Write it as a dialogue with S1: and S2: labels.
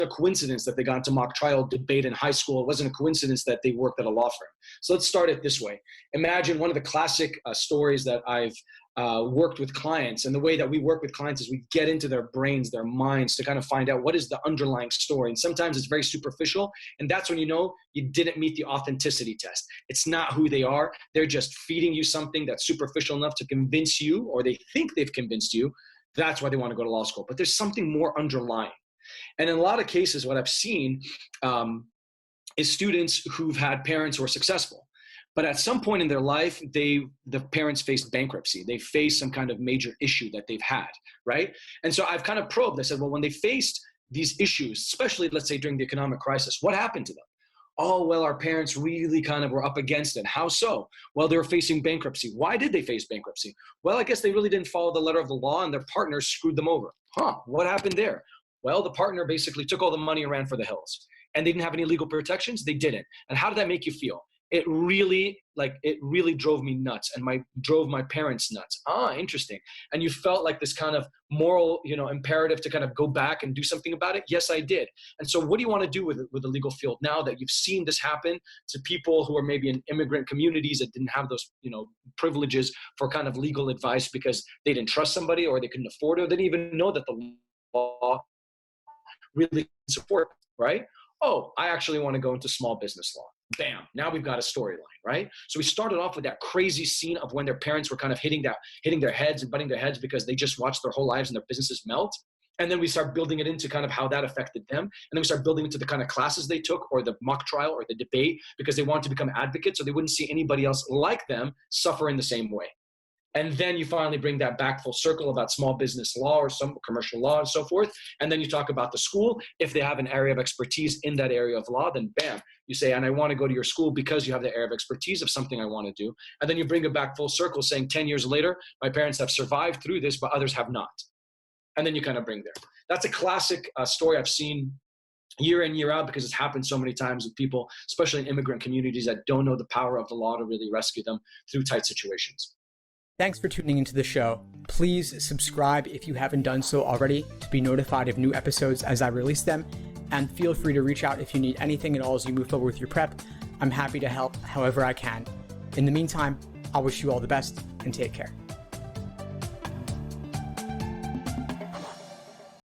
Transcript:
S1: a coincidence that they got into mock trial debate in high school. It wasn't a coincidence that they worked at a law firm. So let's start it this way. Imagine one of the classic stories that I've worked with clients, and the way that we work with clients is we get into their brains, their minds, to kind of find out what is the underlying story. And sometimes it's very superficial, and that's when you know you didn't meet the authenticity test. It's not who they are. They're just feeding you something that's superficial enough to convince you, or they think they've convinced you. That's why they want to go to law school. But there's something more underlying. And in a lot of cases, what I've seen is students who've had parents who are successful. But at some point in their life, the parents faced bankruptcy. They faced some kind of major issue that they've had, right? And so I've kind of probed. I said, well, when they faced these issues, especially, let's say, during the economic crisis, what happened to them? Oh, well, our parents really kind of were up against it. How so? Well, they were facing bankruptcy. Why did they face bankruptcy? Well, I guess they really didn't follow the letter of the law, and their partners screwed them over. What happened there? Well, the partner basically took all the money and ran for the hills. And they didn't have any legal protections? They didn't. And how did that make you feel? It really drove me nuts, and drove my parents nuts. Interesting. And you felt like this kind of moral, imperative to kind of go back and do something about it? Yes, I did. And so what do you want to do with the legal field now that you've seen this happen to people who are maybe in immigrant communities that didn't have those, privileges for kind of legal advice because they didn't trust somebody, or they couldn't afford it, or they didn't even know that the law really support, right? Oh, I actually want to go into small business law. Bam, now we've got a storyline, right? So we started off with that crazy scene of when their parents were kind of hitting their heads and butting their heads because they just watched their whole lives and their businesses melt. And then we start building it into kind of how that affected them. And then we start building into the kind of classes they took, or the mock trial, or the debate, because they wanted to become advocates so they wouldn't see anybody else like them suffer in the same way. And then you finally bring that back full circle about small business law or some commercial law and so forth. And then you talk about the school. If they have an area of expertise in that area of law, then bam, you say, and I want to go to your school because you have the area of expertise of something I want to do. And then you bring it back full circle saying 10 years later, my parents have survived through this, but others have not. And then you kind of bring there. That's a classic story I've seen year in, year out, because it's happened so many times with people, especially in immigrant communities, that don't know the power of the law to really rescue them through tight situations.
S2: Thanks for tuning into the show. Please subscribe if you haven't done so already to be notified of new episodes as I release them. And feel free to reach out if you need anything at all as you move forward with your prep. I'm happy to help however I can. In the meantime, I wish you all the best and take care.